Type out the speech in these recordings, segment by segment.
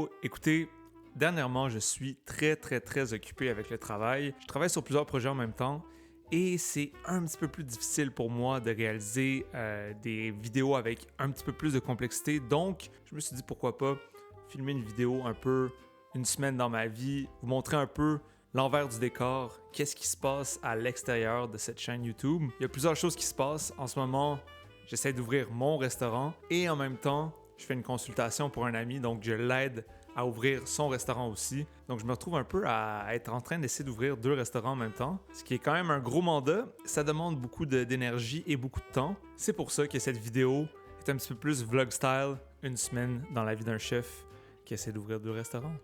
Yo, écoutez, dernièrement, je suis très occupé avec le travail. Je travaille sur plusieurs projets en même temps et c'est un petit peu plus difficile pour moi de réaliser des vidéos avec un petit peu plus de complexité. Donc, je me suis dit pourquoi pas filmer une vidéo un peu une semaine dans ma vie, vous montrer un peu l'envers du décor, qu'est-ce qui se passe à l'extérieur de cette chaîne YouTube. Il y a plusieurs choses qui se passent. En ce moment, j'essaie d'ouvrir mon restaurant et en même temps, je fais une consultation pour un ami, donc je l'aide à ouvrir son restaurant aussi. Donc je me retrouve un peu à être en train d'essayer d'ouvrir 2 restaurants en même temps, ce qui est quand même un gros mandat. Ça demande beaucoup d'énergie et beaucoup de temps. C'est pour ça que cette vidéo est un petit peu plus vlog style, une semaine dans la vie d'un chef qui essaie d'ouvrir 2 restaurants.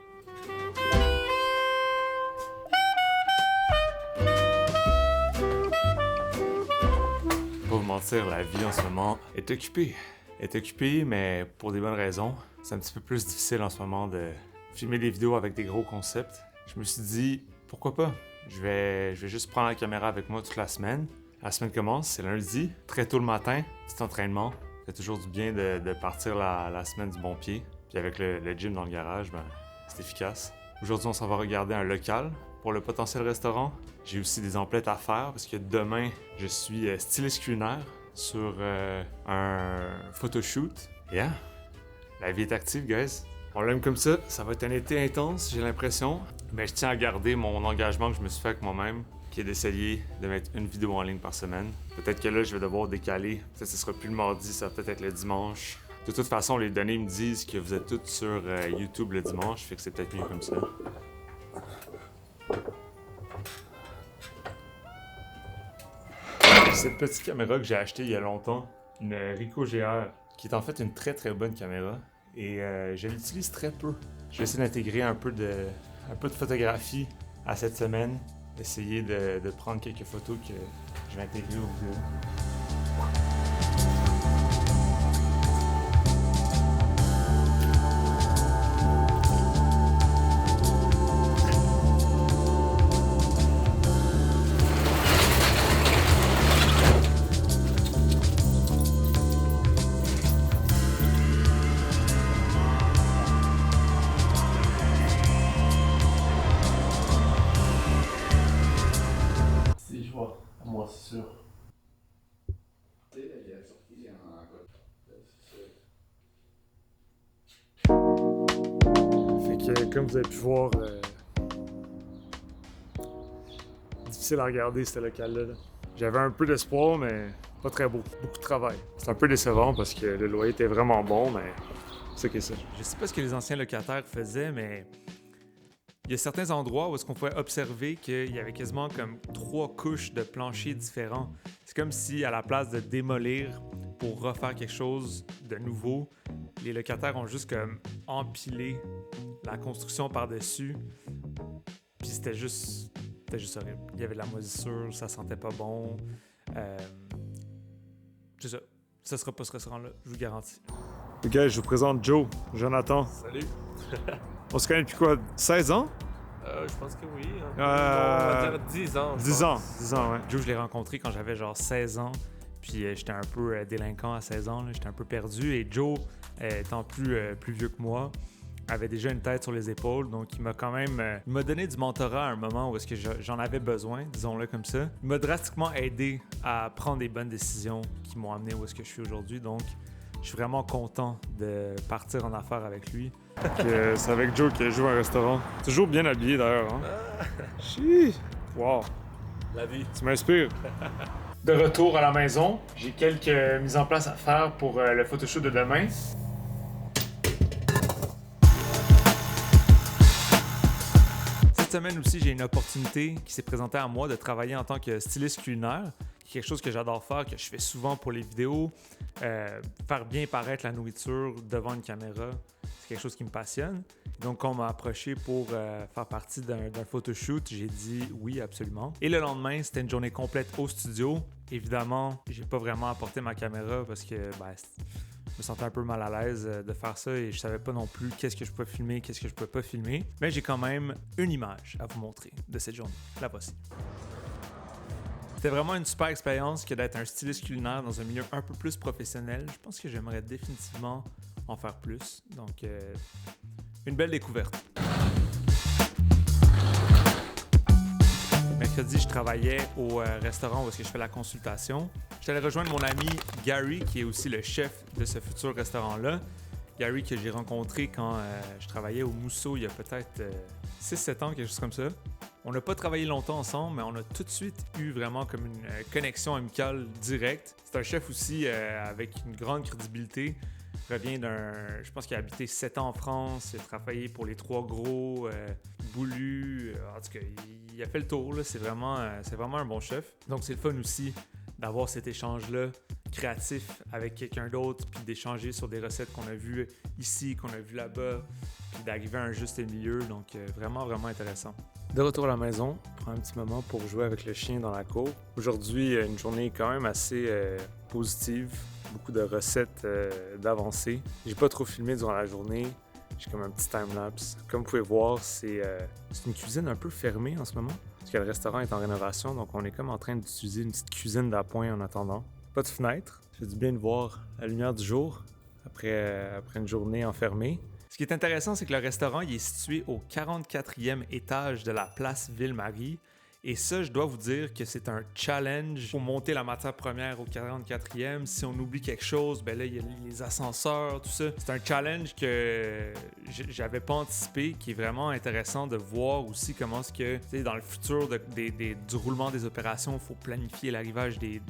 Pour vous mentir, la vie en ce moment est occupée. Est occupée, mais pour des bonnes raisons. C'est un petit peu plus difficile en ce moment de filmer des vidéos avec des gros concepts. Je me suis dit, pourquoi pas? Je vais juste prendre la caméra avec moi toute la semaine. La semaine commence, c'est lundi, très tôt le matin, petit entraînement. Ça fait toujours du bien de partir la semaine du bon pied. Puis avec le gym dans le garage, c'est efficace. Aujourd'hui, on s'en va regarder un local pour le potentiel restaurant. J'ai aussi des emplettes à faire parce que demain, je suis styliste culinaire sur un photoshoot. Yeah, la vie est active, guys. On l'aime comme ça va être un été intense, j'ai l'impression. Mais je tiens à garder mon engagement que je me suis fait avec moi-même, qui est d'essayer de mettre une vidéo en ligne par semaine. Peut-être que là, je vais devoir décaler. Peut-être que ce sera plus le mardi, ça va peut-être être le dimanche. De toute façon, les données me disent que vous êtes tous sur YouTube le dimanche, fait que c'est peut-être mieux comme ça. Cette petite caméra que j'ai achetée il y a longtemps, une Ricoh GR, qui est en fait une très bonne caméra, et je l'utilise très peu. Je vais essayer d'intégrer un peu de photographie à cette semaine, essayer de prendre quelques photos que je vais intégrer aux vidéos. Moi, c'est sûr. Fait que, comme vous avez pu voir, difficile à regarder ce local-là. J'avais un peu d'espoir, mais pas très beau. Beaucoup de travail. C'est un peu décevant parce que le loyer était vraiment bon, mais c'est que ça. Je sais pas ce que les anciens locataires faisaient, mais il y a certains endroits où est-ce qu'on pouvait observer qu'il y avait quasiment comme 3 couches de planchers différents. C'est comme si, à la place de démolir pour refaire quelque chose de nouveau, les locataires ont juste comme empilé la construction par-dessus. Puis c'était juste horrible. Il y avait de la moisissure, ça sentait pas bon. C'est ça. Ça sera pas ce restaurant-là, je vous garantis. Les gars, je vous présente Joe, Jonathan. Salut. On se connaît depuis quoi? 16 ans? Je pense que oui. Hein. On va dire 10 ans. 10 ans, ouais. Joe, je l'ai rencontré quand j'avais genre 16 ans. Puis j'étais un peu délinquant à 16 ans. Là. J'étais un peu perdu. Et Joe, étant plus vieux que moi, avait déjà une tête sur les épaules. Donc il m'a quand même... il m'a donné du mentorat à un moment où est-ce que j'en avais besoin, disons-le comme ça. Il m'a drastiquement aidé à prendre des bonnes décisions qui m'ont amené où est-ce que je suis aujourd'hui. Donc je suis vraiment content de partir en affaires avec lui. C'est avec Joe que je joue à un restaurant. Toujours bien habillé d'ailleurs. Hein? Chi! Wow! La vie. Tu m'inspires. De retour à la maison, j'ai quelques mises en place à faire pour le photoshoot de demain. Cette semaine aussi, j'ai une opportunité qui s'est présentée à moi de travailler en tant que styliste culinaire. Quelque chose que j'adore faire, que je fais souvent pour les vidéos. Faire bien paraître la nourriture devant une caméra, c'est quelque chose qui me passionne. Donc, quand on m'a approché pour faire partie d'un photoshoot, j'ai dit oui, absolument. Et le lendemain, c'était une journée complète au studio. Évidemment, j'ai pas vraiment apporté ma caméra parce que je me sentais un peu mal à l'aise de faire ça et je savais pas non plus qu'est-ce que je pouvais filmer, qu'est-ce que je pouvais pas filmer. Mais j'ai quand même une image à vous montrer de cette journée. La voici. C'était vraiment une super expérience que d'être un styliste culinaire dans un milieu un peu plus professionnel. Je pense que j'aimerais définitivement en faire plus. Donc, Une belle découverte. Mercredi, je travaillais au restaurant où est-ce que je fais la consultation. J'allais rejoindre mon ami Gary, qui est aussi le chef de ce futur restaurant-là. Gary que j'ai rencontré quand je travaillais au Mousseau il y a peut-être 6-7 ans, quelque chose comme ça. On n'a pas travaillé longtemps ensemble, mais on a tout de suite eu vraiment comme une connexion amicale directe. C'est un chef aussi avec une grande crédibilité. Il revient je pense qu'il a habité 7 ans en France, il a travaillé pour les Trois Gros, Boulu. En tout cas, il a fait le tour, là. C'est vraiment un bon chef. Donc c'est le fun aussi d'avoir cet échange-là créatif avec quelqu'un d'autre, puis d'échanger sur des recettes qu'on a vues ici, qu'on a vues là-bas, puis d'arriver à un juste milieu. Donc vraiment, vraiment intéressant. De retour à la maison, on prend un petit moment pour jouer avec le chien dans la cour. Aujourd'hui, une journée quand même assez positive. Beaucoup de recettes d'avancées. J'ai pas trop filmé durant la journée. J'ai comme un petit time-lapse. Comme vous pouvez voir, c'est une cuisine un peu fermée en ce moment, parce que le restaurant est en rénovation, donc on est comme en train d'utiliser une petite cuisine d'appoint en attendant. Pas de fenêtre. Ça fait du bien de voir la lumière du jour après une journée enfermée. Ce qui est intéressant, c'est que le restaurant il est situé au 44e étage de la place Ville-Marie. Et ça, je dois vous dire que c'est un challenge pour monter la matière première au 44e. Si on oublie quelque chose, ben là, il y a les ascenseurs, tout ça. C'est un challenge que j'avais pas anticipé, qui est vraiment intéressant de voir aussi comment est-ce que, tu sais, dans le futur du roulement des opérations, il faut planifier l'arrivage des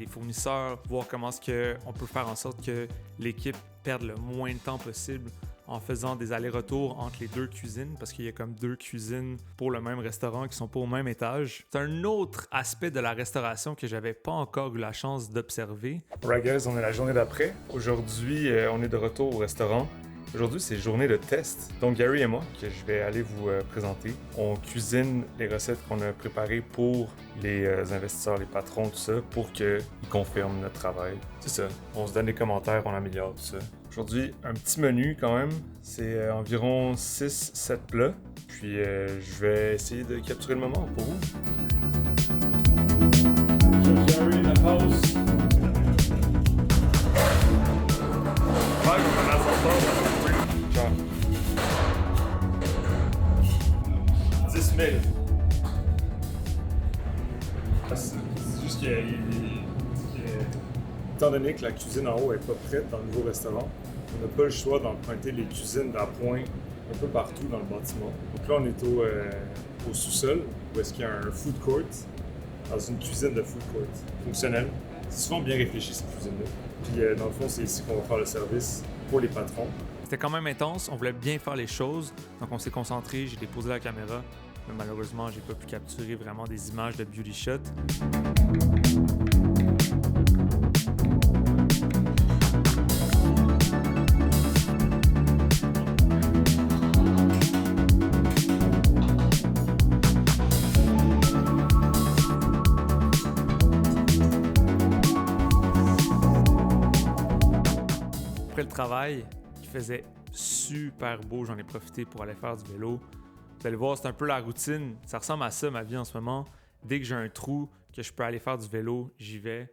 fournisseurs, voir comment est-ce qu'on peut faire en sorte que l'équipe perde le moins de temps possible en faisant des allers-retours entre les deux cuisines, parce qu'il y a comme 2 cuisines pour le même restaurant qui sont pas au même étage. C'est un autre aspect de la restauration que j'avais pas encore eu la chance d'observer. Alright guys, on est la journée d'après. Aujourd'hui, on est de retour au restaurant. Aujourd'hui, c'est journée de test. Donc Gary et moi, que je vais aller vous présenter, on cuisine les recettes qu'on a préparées pour les investisseurs, les patrons, tout ça, pour qu'ils confirment notre travail. C'est ça. On se donne des commentaires, on améliore tout ça. Aujourd'hui, un petit menu quand même. C'est environ 6-7 plats. Puis je vais essayer de capturer le moment pour vous. Gary, la pause. Genre 10 000. C'est juste que, étant donné que la cuisine en haut n'est pas prête dans le nouveau restaurant, on n'a pas le choix d'emprunter les cuisines d'appoint un peu partout dans le bâtiment. Donc là, on est au sous-sol, où est-ce qu'il y a un food court, dans une cuisine de food court fonctionnelle. C'est souvent bien réfléchi, cette cuisine-là. Puis dans le fond, c'est ici qu'on va faire le service pour les patrons. C'était quand même intense, on voulait bien faire les choses, donc on s'est concentré, j'ai déposé la caméra, mais malheureusement, j'ai pas pu capturer vraiment des images de beauty shot. Après le travail, il faisait super beau, j'en ai profité pour aller faire du vélo. Vous allez voir, c'est un peu la routine, ça ressemble à ça ma vie en ce moment. Dès que j'ai un trou, que je peux aller faire du vélo, j'y vais.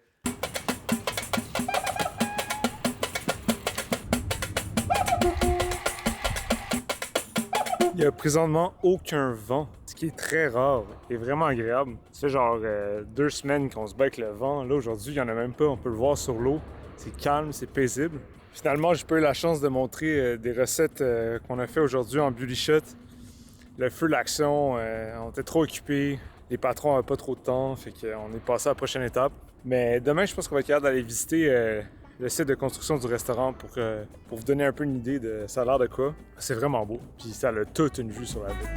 Il n'y a présentement aucun vent, ce qui est très rare et vraiment agréable. Ça fait genre 2 semaines qu'on se bat avec le vent. Là, aujourd'hui, il n'y en a même pas, on peut le voir sur l'eau. C'est calme, c'est paisible. Finalement, j'ai pas eu la chance de montrer des recettes qu'on a fait aujourd'hui en beauty shot. Le feu de l'action, on était trop occupés. Les patrons n'avaient pas trop de temps, fait qu'on est passé à la prochaine étape. Mais demain, je pense qu'on va être capable d'aller visiter le site de construction du restaurant pour vous donner un peu une idée de ça a l'air de quoi. C'est vraiment beau, puis ça a toute une vue sur la ville.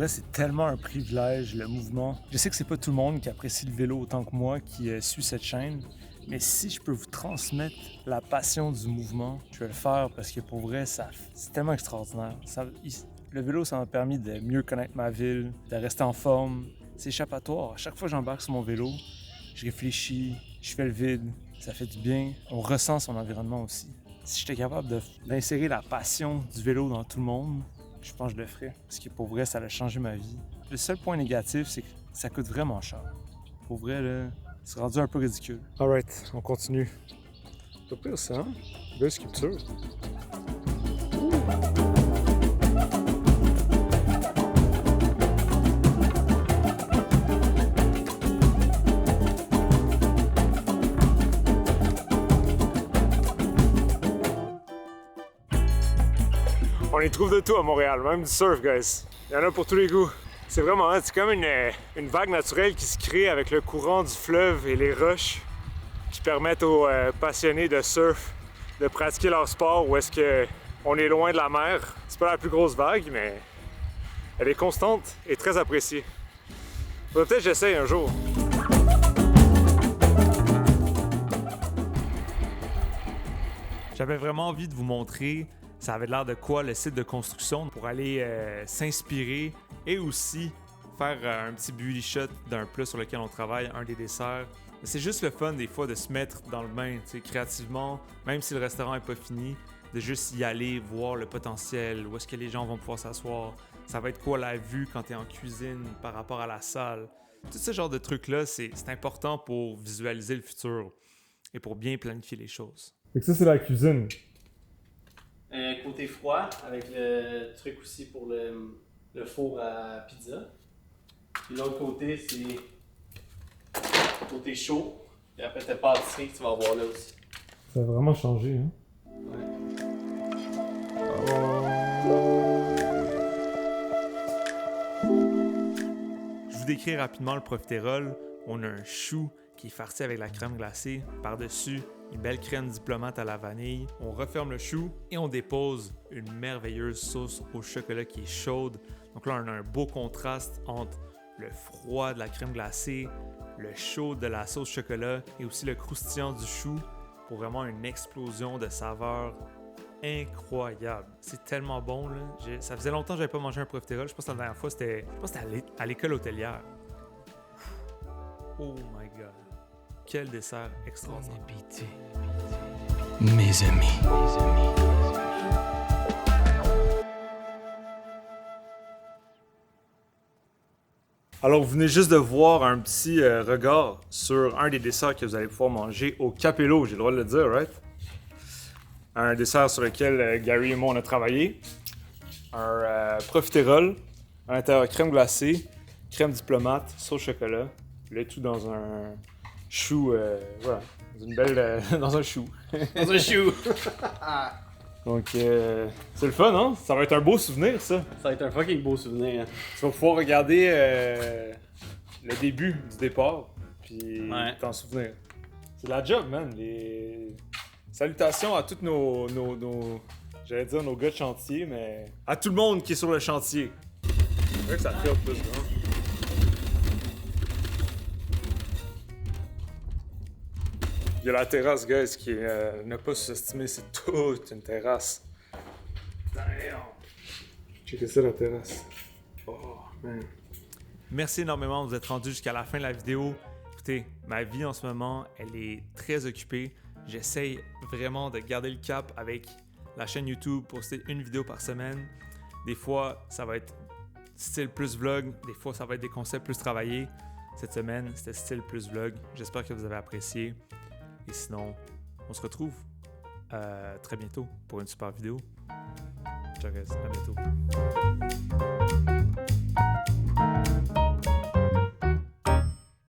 C'est tellement un privilège, le mouvement. Je sais que c'est pas tout le monde qui apprécie le vélo autant que moi qui suit cette chaîne, mais si je peux vous transmettre la passion du mouvement, je vais le faire parce que pour vrai, c'est tellement extraordinaire. Le vélo, ça m'a permis de mieux connaître ma ville, de rester en forme. C'est échappatoire. À chaque fois que j'embarque sur mon vélo, je réfléchis, je fais le vide, ça fait du bien. On ressent son environnement aussi. Si j'étais capable d'insérer la passion du vélo dans tout le monde, je pense que je le ferais, parce que pour vrai, ça a changé ma vie. Le seul point négatif, c'est que ça coûte vraiment cher. Pour vrai, là, c'est rendu un peu ridicule. Alright, on continue. Pas pire ça, hein? Belle sculpture. On y trouve de tout à Montréal, même du surf, guys. Il y en a pour tous les goûts. C'est vraiment, c'est comme une vague naturelle qui se crée avec le courant du fleuve et les roches qui permettent aux passionnés de surf de pratiquer leur sport où est-ce qu'on est loin de la mer. C'est pas la plus grosse vague, mais elle est constante et très appréciée. Faudrait peut-être que j'essaye un jour. J'avais vraiment envie de vous montrer ça avait l'air de quoi le site de construction pour aller s'inspirer et aussi faire un petit beauty shot d'un plat sur lequel on travaille, un des desserts. C'est juste le fun des fois de se mettre dans le bain, créativement, même si le restaurant n'est pas fini, de juste y aller, voir le potentiel, où est-ce que les gens vont pouvoir s'asseoir, ça va être quoi la vue quand tu es en cuisine par rapport à la salle. Tout ce genre de trucs-là, c'est important pour visualiser le futur et pour bien planifier les choses. Fait que ça, c'est la cuisine. Côté froid, avec le truc aussi pour le four à pizza. Puis l'autre côté, c'est côté chaud. Et après, t'as pâtisserie que tu vas avoir là aussi. Ça a vraiment changé, hein? Ouais. Je vous décris rapidement le profiterole. On a un chou qui est farci avec la crème glacée. Par-dessus, une belle crème diplomate à la vanille. On referme le chou et on dépose une merveilleuse sauce au chocolat qui est chaude. Donc là, on a un beau contraste entre le froid de la crème glacée, le chaud de la sauce chocolat et aussi le croustillant du chou pour vraiment une explosion de saveurs incroyable. C'est tellement bon, là. Ça faisait longtemps que j'avais pas mangé un profiterole. Je pense que la dernière fois, c'était à l'école hôtelière. Oh my God. Quel dessert extraordinaire. Bon appétit, mes amis. Alors, vous venez juste de voir un petit regard sur un des desserts que vous allez pouvoir manger au Capello, j'ai le droit de le dire, right? Un dessert sur lequel Gary et moi on a travaillé. Un profiterole, à l'intérieur crème glacée, crème diplomate, sauce chocolat, le tout dans un chou, voilà, dans une belle, dans un chou. Dans un chou! Donc, c'est le fun, hein? Ça va être un beau souvenir, ça. Ça va être un fucking beau souvenir. Tu vas pouvoir regarder le début du départ, puis Ouais. t'en souvenir. C'est de la job, man. Salutations à tous nos j'allais dire nos gars de chantier, mais à tout le monde qui est sur le chantier. C'est vrai que ça fait plus grand. Il y a la terrasse, guys, qui n'a pas sous-estimé, c'est toute une terrasse. Damn! Checkez ça, la terrasse. Oh, man. Merci énormément de vous être rendu jusqu'à la fin de la vidéo. Écoutez, ma vie en ce moment, elle est très occupée. J'essaye vraiment de garder le cap avec la chaîne YouTube, poster une vidéo par semaine. Des fois, ça va être style plus vlog. Des fois, ça va être des concepts plus travaillés. Cette semaine, c'était style plus vlog. J'espère que vous avez apprécié. Et sinon, on se retrouve très bientôt pour une super vidéo. Ciao guys, à bientôt.